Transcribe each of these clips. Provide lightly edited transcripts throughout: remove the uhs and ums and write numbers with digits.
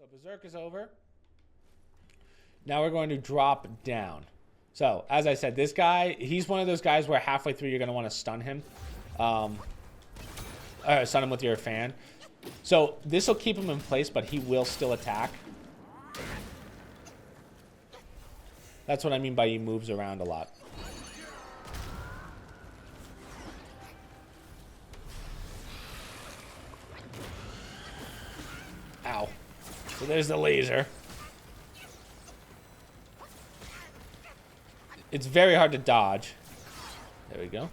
So Berserk is over. Now we're going to drop down. So, as I said, this guy, he's one of those guys where halfway through you're going to want to stun him. Stun him with your fan. So, this will keep him in place, but he will still attack. That's what I mean by he moves around a lot. Ow. So there's the laser. It's very hard to dodge. There we go.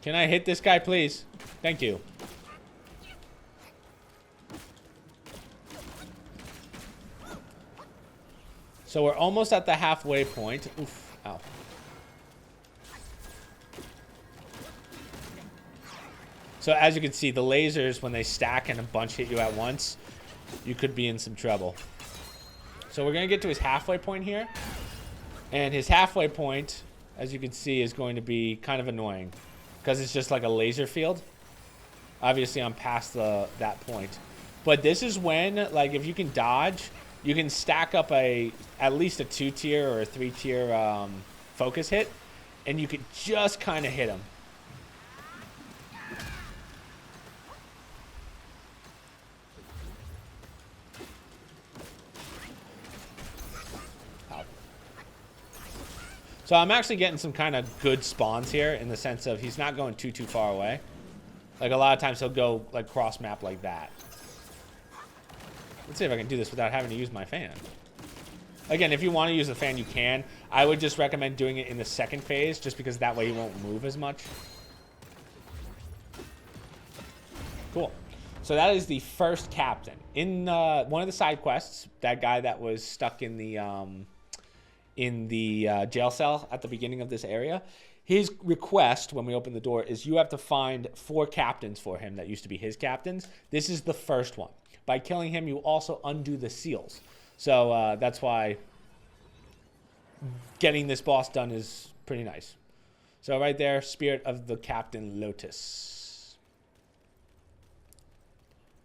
Can I hit this guy, please? Thank you. So we're almost at the halfway point. Oof. Ow. So as you can see, the lasers, when they stack and a bunch hit you at once, you could be in some trouble. So we're going to get to his halfway point here. And his halfway point, as you can see, is going to be kind of annoying. Because it's just like a laser field. Obviously, I'm past that point. But this is when, like, if you can dodge, you can stack up at least a 2-tier or a 3-tier focus hit. And you can just kind of hit him. So I'm actually getting some kind of good spawns here in the sense of he's not going too far away. Like a lot of times he'll go like cross map like that. Let's see if I can do this without having to use my fan. Again, if you want to use the fan, you can. I would just recommend doing it in the second phase just because that way he won't move as much. Cool. So that is the first captain. In one of the side quests, that guy that was stuck in the jail cell at the beginning of this area, his request when we open the door is you have to find 4 captains for him that used to be his captains. This is the first one. By killing him, you also undo the seals. So that's why getting this boss done is pretty nice. So right there, Spirit of the Captain Lotus.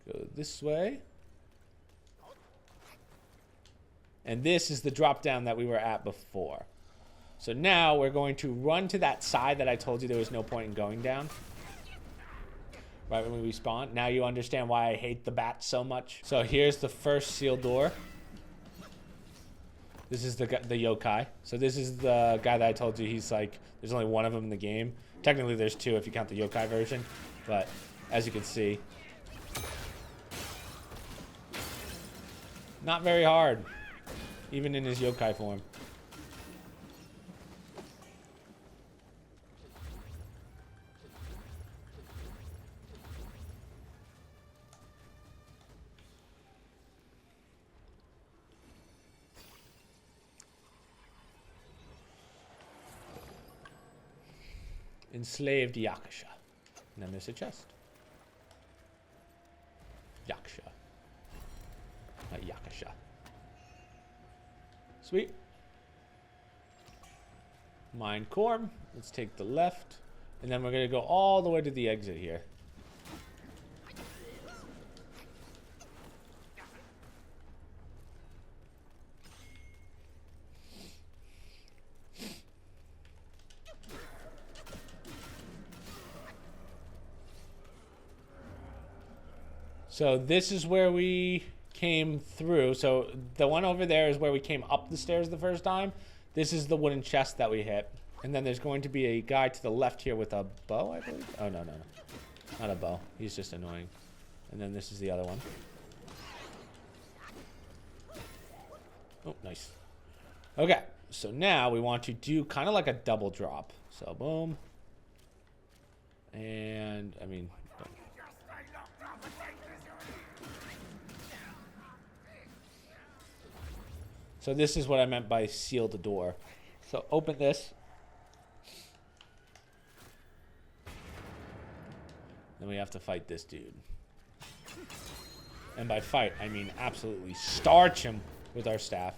Go this way. And this is the drop down that we were at before. So now we're going to run to that side that I told you there was no point in going down. Right when we respawn. Now you understand why I hate the bats so much. So here's the first sealed door. This is the yokai. So this is the guy that I told you he's like, there's only one of them in the game. Technically there's 2 if you count the yokai version. But as you can see, not very hard. Even in his yokai form. Enslaved Yakusha. And then there's a chest. Yakusha. Not Yakusha. Sweet. Mine core. Let's take the left. And then we're going to go all the way to the exit here. So this is where we came through. So the one over there is where we came up the stairs the first time. This is the wooden chest that we hit. And then there's going to be a guy to the left here with a bow, I believe. Oh, no. Not a bow. He's just annoying. And then this is the other one. Oh, nice. Okay. So now we want to do kind of like a double drop. So boom. And, I mean... So this is what I meant by seal the door. So open this. Then we have to fight this dude. And by fight, I mean absolutely starch him with our staff.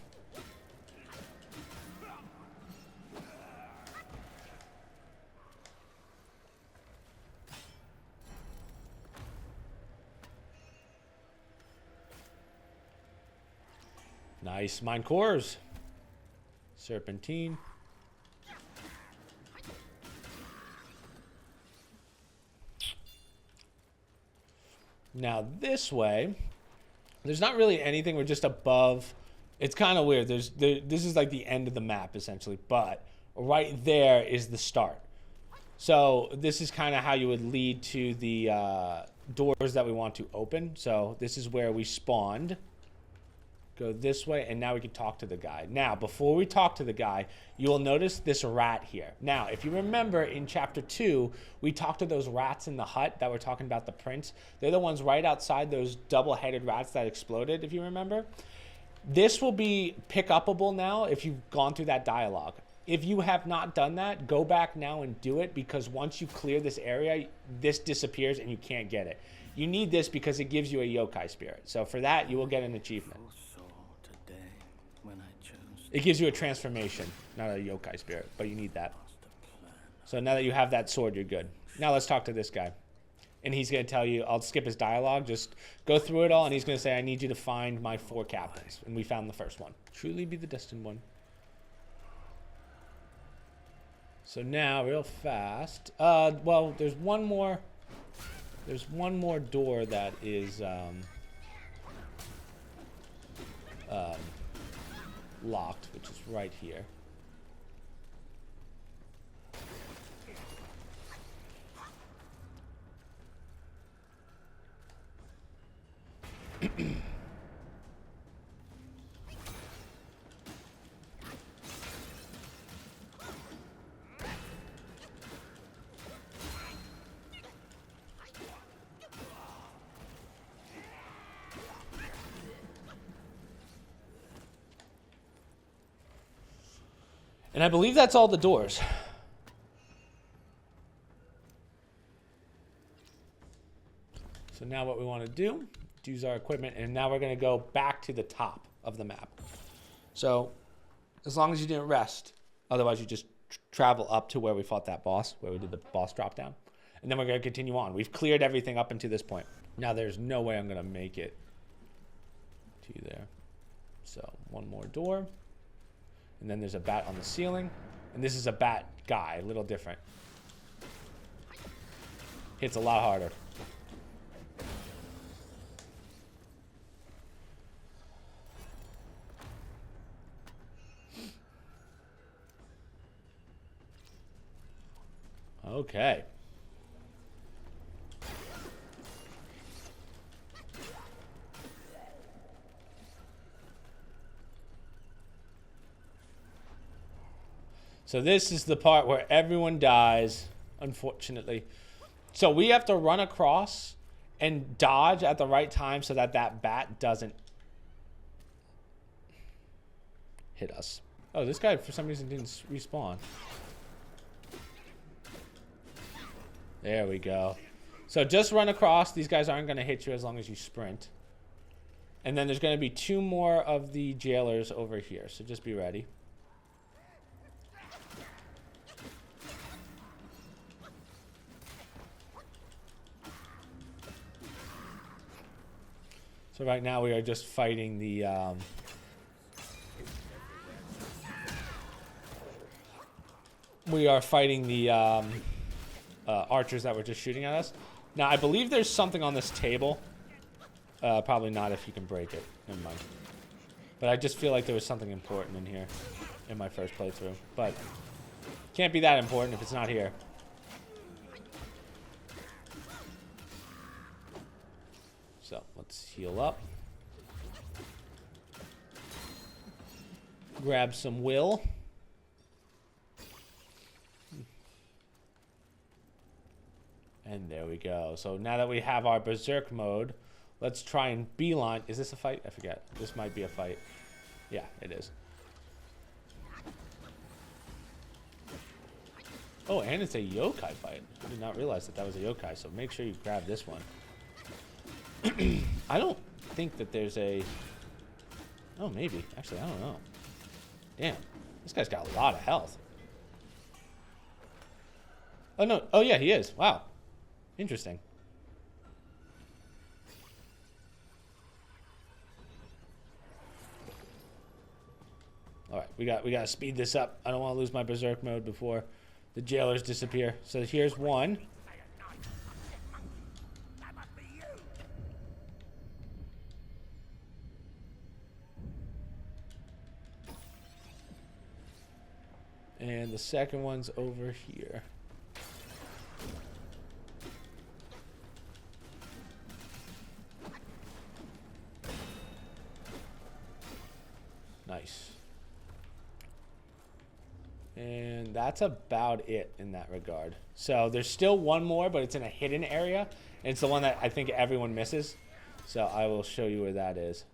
Nice. Mine cores. Serpentine. Now this way, there's not really anything. We're just above. It's kind of weird. This is like the end of the map essentially, but right there is the start. So this is kind of how you would lead to the doors that we want to open. So this is where we spawned. Go this way, and now we can talk to the guy. Now, before we talk to the guy, you will notice this rat here. Now, if you remember in chapter 2, we talked to those rats in the hut that were talking about the prince. They're the ones right outside those double-headed rats that exploded, if you remember. This will be pick-upable now if you've gone through that dialogue. If you have not done that, go back now and do it, because once you clear this area, this disappears and you can't get it. You need this because it gives you a yokai spirit. So for that, you will get an achievement. It gives you a transformation, not a yokai spirit, but you need that. So now that you have that sword, you're good. Now let's talk to this guy. And he's going to tell you, I'll skip his dialogue, just go through it all, and he's going to say, I need you to find my 4 captains. And we found the first one. Truly be the destined one. So now, real fast. Well, there's one more door that is locked, which is right here. And I believe that's all the doors. So now what we want to do, use our equipment, and now we're going to go back to the top of the map. So as long as you didn't rest, otherwise you just travel up to where we fought that boss, where we did the boss drop down. And then we're going to continue on. We've cleared everything up until this point. Now there's no way I'm going to make it to there. So one more door. And then there's a bat on the ceiling. And this is a bat guy, a little different. Hits a lot harder. Okay. So this is the part where everyone dies, unfortunately. So we have to run across and dodge at the right time so that that bat doesn't hit us. Oh, this guy for some reason didn't respawn. There we go. So just run across. These guys aren't going to hit you as long as you sprint. And then there's going to be 2 more of the jailers over here. So just be ready. So right now we are just fighting the archers that were just shooting at us. Now I believe there's something on this table. Probably not if you can break it. Never mind. But I just feel like there was something important in here in my first playthrough. But can't be that important if it's not here. So let's heal up. Grab some will. And there we go. So now that we have our berserk mode, let's try and beeline. Is this a fight? I forget. This might be a fight. Yeah, it is. Oh, and it's a yokai fight. I did not realize that that was a yokai, so make sure you grab this one. I don't think that there's a... Oh, maybe. Actually, I don't know. Damn. This guy's got a lot of health. Oh, no. Oh, yeah, he is. Wow. Interesting. We got to speed this up. I don't want to lose my berserk mode before the jailers disappear. So here's one. And the second one's over here. Nice. And that's about it in that regard. So there's still one more, but it's in a hidden area. And it's the one that I think everyone misses. So I will show you where that is.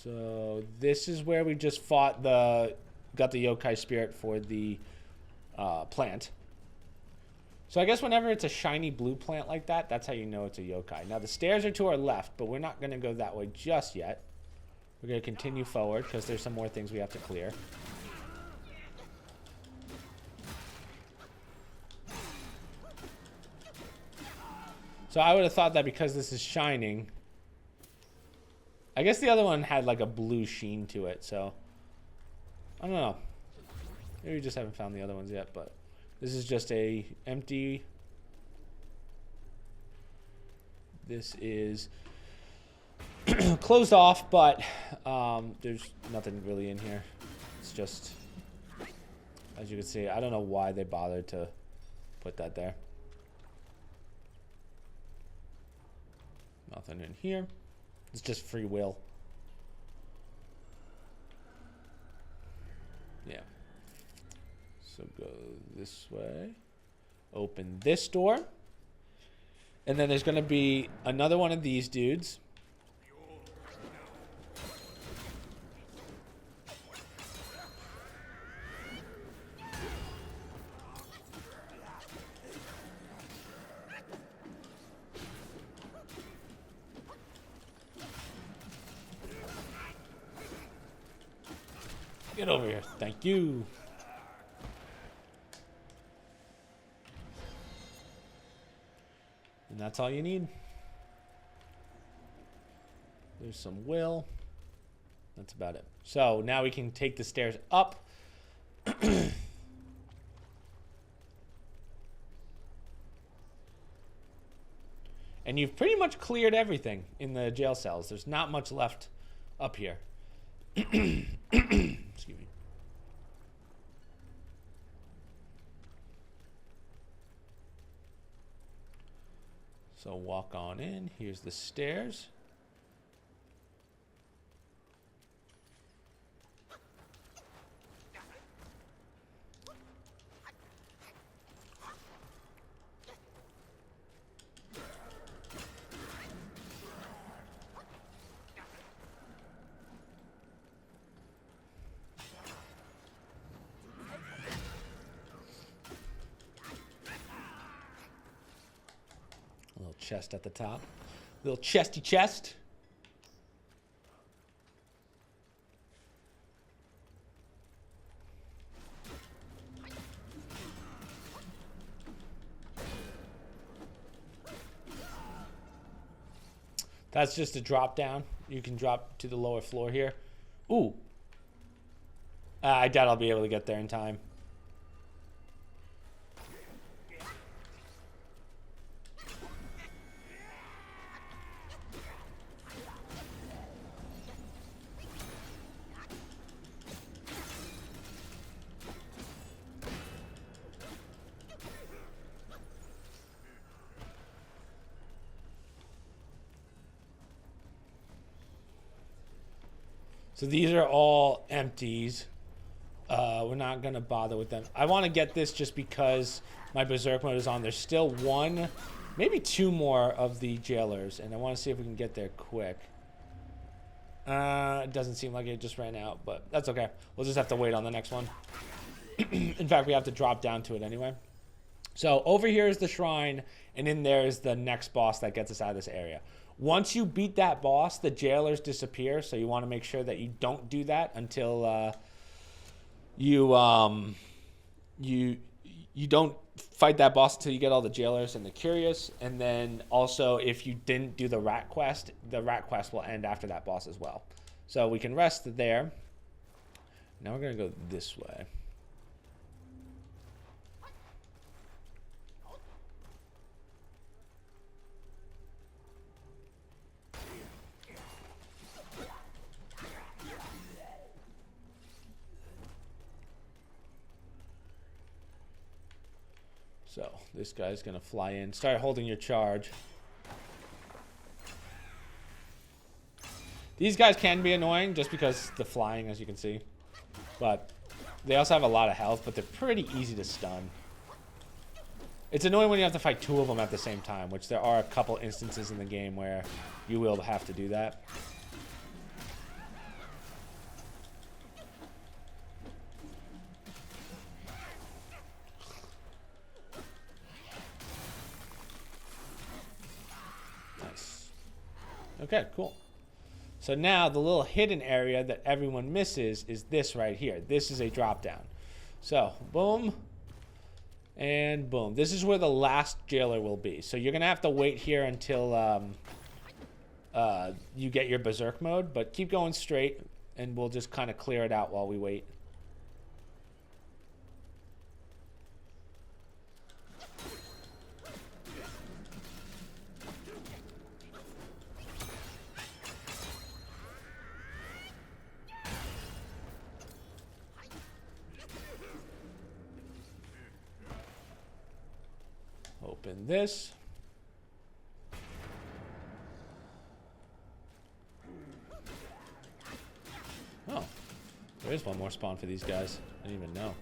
So this is where we just fought got the yokai spirit for the plant. So I guess whenever it's a shiny blue plant like that, that's how you know it's a yokai. Now the stairs are to our left, but we're not going to go that way just yet. We're going to continue forward because there's some more things we have to clear. So I would have thought that because this is shining, I guess the other one had like a blue sheen to it, so I don't know. Maybe we just haven't found the other ones yet, but this is just a empty. This is closed off, but there's nothing really in here. It's just, as you can see, I don't know why they bothered to put that there. Nothing in here. It's just free will. Yeah. So go this way. Open this door. And then there's going to be another one of these dudes. Get over here. Thank you. And that's all you need. There's some will. That's about it. So now we can take the stairs up. And you've pretty much cleared everything in the jail cells. There's not much left up here. Excuse me. So walk on in. Here's the stairs. Chest at the top. Little chesty chest. That's just a drop down. You can drop to the lower floor here. Ooh. I doubt I'll be able to get there in time. So these are all empties. We're not going to bother with them. I want to get this just because my berserk mode is on. There's still one, maybe two more of the jailers, and I want to see if we can get there quick. It doesn't seem like it just ran out, but that's okay. We'll just have to wait on the next one. In fact, we have to drop down to it anyway. So over here is the shrine, and in there is the next boss that gets us out of this area. Once you beat that boss, the jailers disappear, so you want to make sure that you don't do that until you don't fight that boss until you get all the jailers and the curious. And then also, if you didn't do the rat quest will end after that boss as well. So we can rest there. Now we're going to go this way. So this guy's going to fly in. Start holding your charge. These guys can be annoying just because the flying, as you can see. But they also have a lot of health, but they're pretty easy to stun. It's annoying when you have to fight two of them at the same time, which there are a couple instances in the game where you will have to do that. Nice. Okay, cool. So now the little hidden area that everyone misses is this right here. This is a drop down. So boom and boom. This is where the last jailer will be. So you're going to have to wait here until you get your berserk mode, but keep going straight and we'll just kind of clear it out while we wait. Open this. Oh, there is one more spawn for these guys. I didn't even know.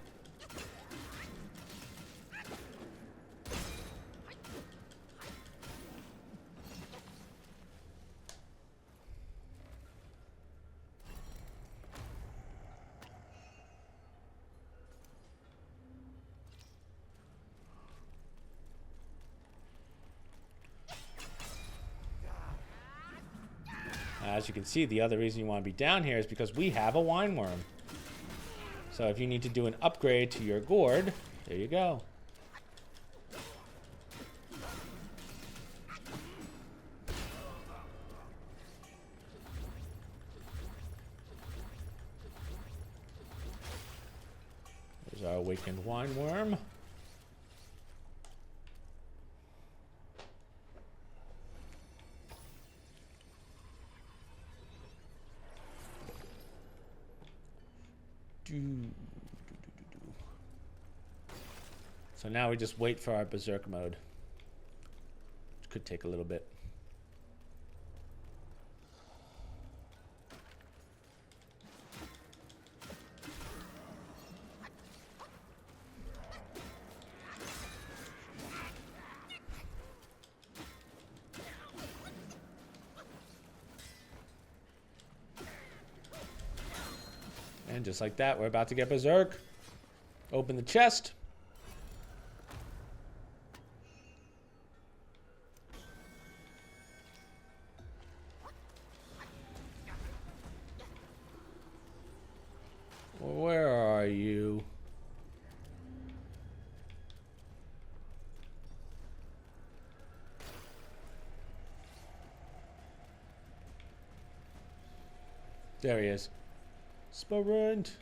As you can see, the other reason you want to be down here is because we have a wine worm. So if you need to do an upgrade to your gourd, there you go. There's our awakened wine worm. So now we just wait for our berserk mode. Which could take a little bit. And just like that, we're about to get berserk. Open the chest. Where are you? There he is. Sprint.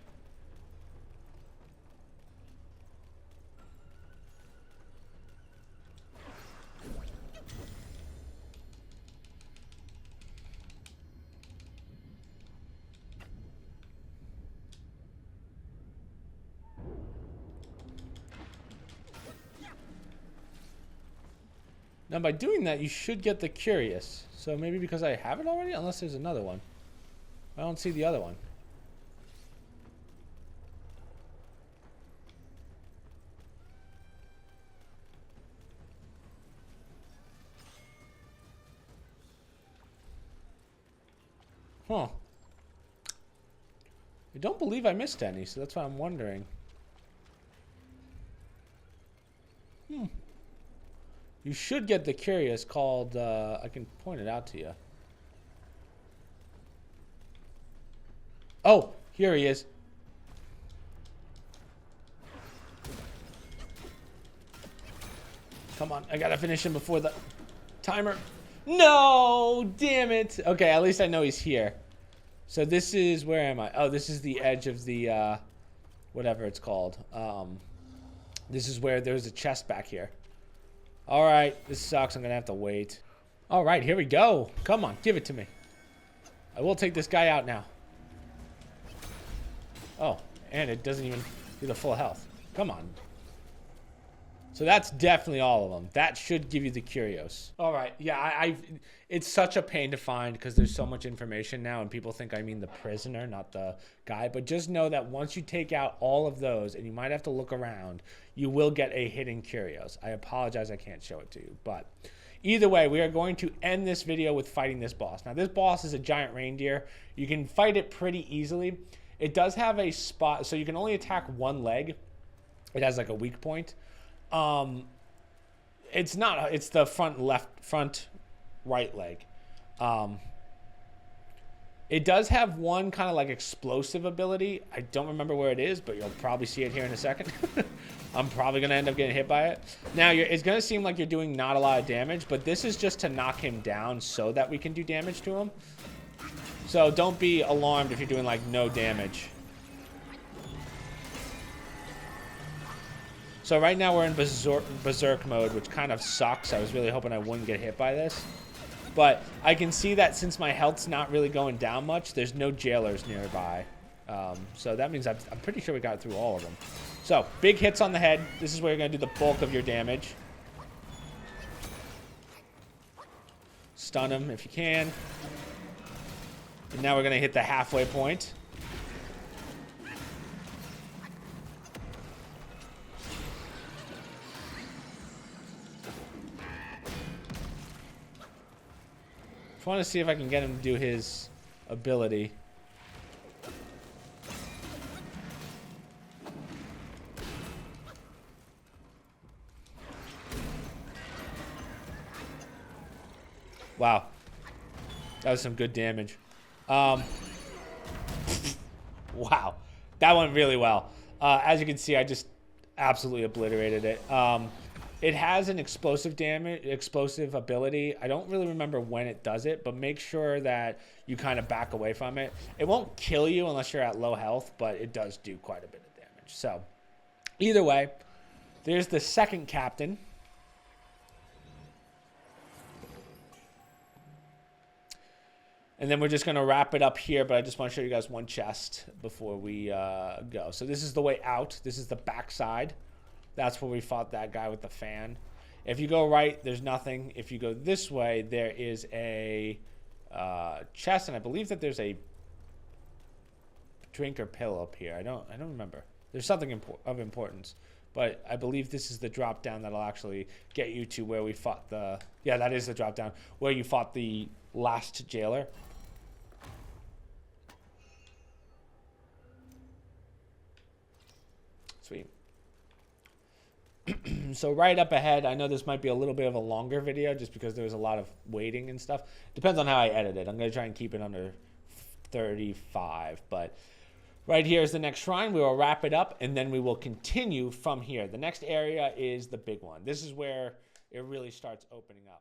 Now by doing that, you should get the curious. So maybe because I have it already, unless there's another one. I don't see the other one. Huh. I don't believe I missed any, so that's why I'm wondering. You should get the curious called, I can point it out to you. Oh, here he is. Come on, I gotta finish him before the timer. No, damn it. Okay, at least I know he's here. So this is, where am I? Oh, this is the edge of the, whatever it's called. This is where there's a chest back here. All right, this sucks. I'm gonna have to wait. All right, here we go. Come on, give it to me. I will take this guy out now. Oh, and it doesn't even do the full health. Come on. So that's definitely all of them. That should give you the curios. All right, yeah, it's such a pain to find because there's so much information now, and people think I mean the prisoner, not the guy. But just know that once you take out all of those, and you might have to look around, you will get a hidden curios. I apologize I can't show it to you, but either way, we are going to end this video with fighting this boss. Now, this boss is a giant reindeer. You can fight it pretty easily. It does have a spot, so you can only attack one leg. It has like a weak point. It's the front right leg. It does have one kind of like explosive ability. I don't remember where it is, but you'll probably see it here in a second. I'm probably going to end up getting hit by it. Now, it's going to seem like you're doing not a lot of damage, but this is just to knock him down so that we can do damage to him. So don't be alarmed if you're doing like no damage. So right now we're in berserk mode, which kind of sucks. I was really hoping I wouldn't get hit by this. But I can see that since my health's not really going down much, there's no jailers nearby. So that means I'm pretty sure we got through all of them. So big hits on the head. This is where you're going to do the bulk of your damage. Stun him if you can. And now we're going to hit the halfway point. I want to see if I can get him to do his ability. Wow. That was some good damage. Wow. That went really well. As you can see, I just absolutely obliterated it. It has an explosive ability. I don't really remember when it does it, but make sure that you kind of back away from it. It won't kill you unless you're at low health, but it does do quite a bit of damage. So either way, there's the second captain. And then we're just going to wrap it up here, but I just want to show you guys one chest before we go. So this is the way out. This is the back side. That's where we fought that guy with the fan. If you go right, there's nothing. If you go this way, there is a chest, and I believe that there's a drink or pill up here. I don't remember. There's something of importance, but I believe this is the drop down that'll actually get you to where we fought the. Yeah, that is the drop down where you fought the last jailer. Sweet. So right up ahead, I know this might be a little bit of a longer video just because there was a lot of waiting and stuff. Depends on how I edit it. I'm going to try and keep it under 35. But right here is the next shrine. We will wrap it up, and then we will continue from here. The next area is the big one. This is where it really starts opening up.